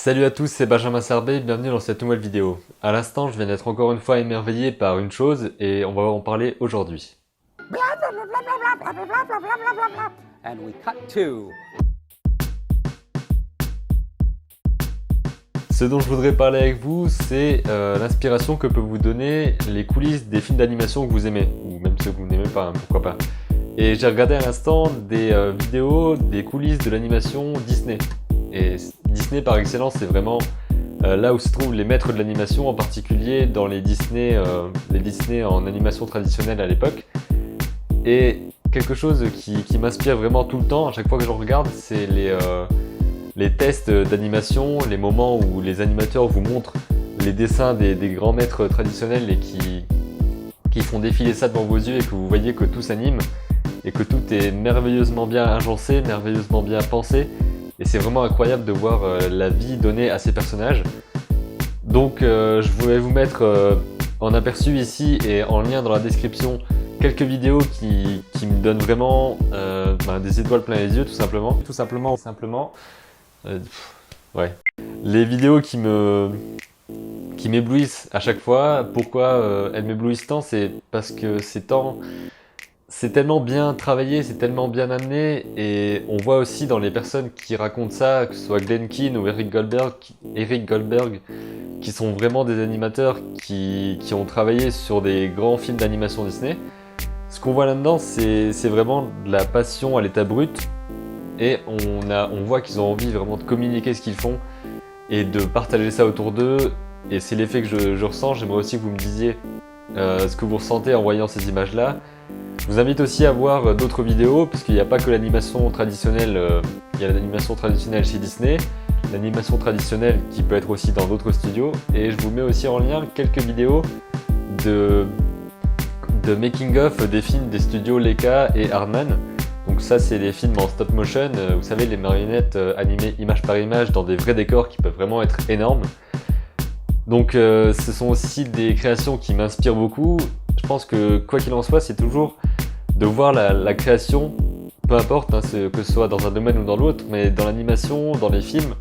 Salut à tous, c'est Benjamin Serbet, bienvenue dans cette nouvelle vidéo. À l'instant, je viens d'être encore une fois émerveillé par une chose et on va en parler aujourd'hui. And we cut to... Ce dont je voudrais parler avec vous, c'est l'inspiration que peuvent vous donner les coulisses des films d'animation que vous aimez, ou même ceux que vous n'aimez pas, hein, pourquoi pas. Et j'ai regardé à l'instant des vidéos des coulisses de l'animation Disney. Et Disney par excellence, c'est vraiment là où se trouvent les maîtres de l'animation, en particulier dans les Disney en animation traditionnelle à l'époque. Et quelque chose qui m'inspire vraiment tout le temps, à chaque fois que je regarde, c'est les tests d'animation, les moments où les animateurs vous montrent les dessins des grands maîtres traditionnels et qui font défiler ça devant vos yeux et que vous voyez que tout s'anime et que tout est merveilleusement bien agencé, merveilleusement bien pensé. Et c'est vraiment incroyable de voir la vie donnée à ces personnages. Donc je voulais vous mettre en aperçu ici et en lien dans la description quelques vidéos qui me donnent vraiment des étoiles plein les yeux, tout simplement. Ouais. Les vidéos qui m'éblouissent à chaque fois. Pourquoi elles m'éblouissent tant? C'est parce que c'est tellement bien travaillé, c'est tellement bien amené, et on voit aussi dans les personnes qui racontent ça, que ce soit Glenn Keane ou Eric Goldberg, qui sont vraiment des animateurs qui ont travaillé sur des grands films d'animation Disney. Ce qu'on voit là-dedans, c'est vraiment de la passion à l'état brut, et on voit qu'ils ont envie vraiment de communiquer ce qu'ils font et de partager ça autour d'eux, et c'est l'effet que je ressens. J'aimerais aussi que vous me disiez ce que vous ressentez en voyant ces images-là. Je vous invite aussi à voir d'autres vidéos, parce qu'il n'y a pas que l'animation traditionnelle, il y a l'animation traditionnelle chez Disney, l'animation traditionnelle qui peut être aussi dans d'autres studios, et je vous mets aussi en lien quelques vidéos de making-of des films des studios Leica et Aardman. Donc ça, c'est des films en stop motion, vous savez, les marionnettes animées image par image dans des vrais décors qui peuvent vraiment être énormes. Donc ce sont aussi des créations qui m'inspirent beaucoup. Je pense que quoi qu'il en soit, c'est toujours de voir la création, peu importe hein, que ce soit dans un domaine ou dans l'autre, mais dans l'animation, dans les films,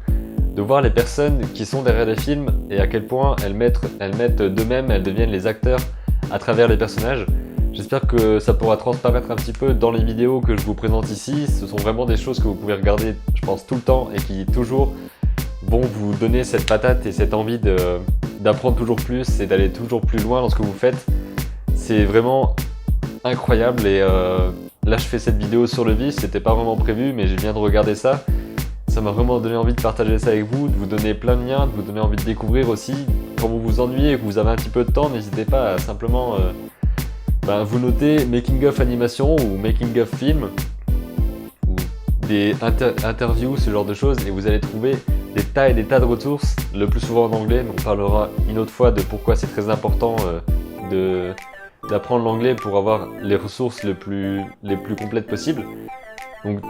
de voir les personnes qui sont derrière les films et à quel point elles mettent d'eux-mêmes, elles deviennent les acteurs à travers les personnages. J'espère que ça pourra transparaître un petit peu dans les vidéos que je vous présente ici. Ce sont vraiment des choses que vous pouvez regarder, je pense, tout le temps et qui toujours vont vous donner cette patate et cette envie d'apprendre toujours plus et d'aller toujours plus loin dans ce que vous faites. C'est vraiment incroyable et là je fais cette vidéo sur le vif, c'était pas vraiment prévu mais je viens de regarder ça. Ça m'a vraiment donné envie de partager ça avec vous, de vous donner plein de liens, de vous donner envie de découvrir aussi. Quand vous vous ennuyez et que vous avez un petit peu de temps, n'hésitez pas à simplement vous noter making of animation ou making of film ou des interviews, ce genre de choses, et vous allez trouver des tas et des tas de ressources, le plus souvent en anglais, mais on parlera une autre fois de pourquoi c'est très important d'apprendre l'anglais pour avoir les ressources les plus complètes possibles. Donc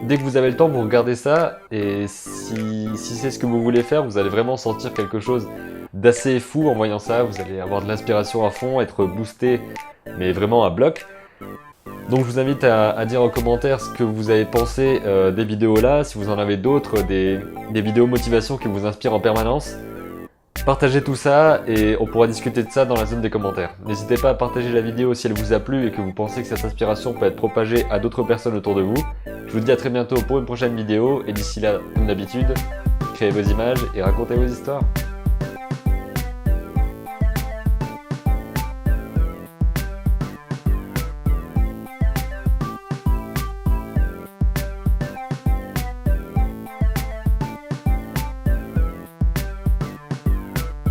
dès que vous avez le temps, vous regardez ça, et si c'est ce que vous voulez faire, vous allez vraiment sentir quelque chose d'assez fou en voyant ça. Vous allez avoir de l'inspiration à fond, être boosté, mais vraiment à bloc. Donc je vous invite à dire en commentaire ce que vous avez pensé des vidéos là, si vous en avez d'autres, des vidéos motivation qui vous inspirent en permanence. Partagez tout ça et on pourra discuter de ça dans la zone des commentaires. N'hésitez pas à partager la vidéo si elle vous a plu et que vous pensez que cette inspiration peut être propagée à d'autres personnes autour de vous. Je vous dis à très bientôt pour une prochaine vidéo, et d'ici là, comme d'habitude, créez vos images et racontez vos histoires.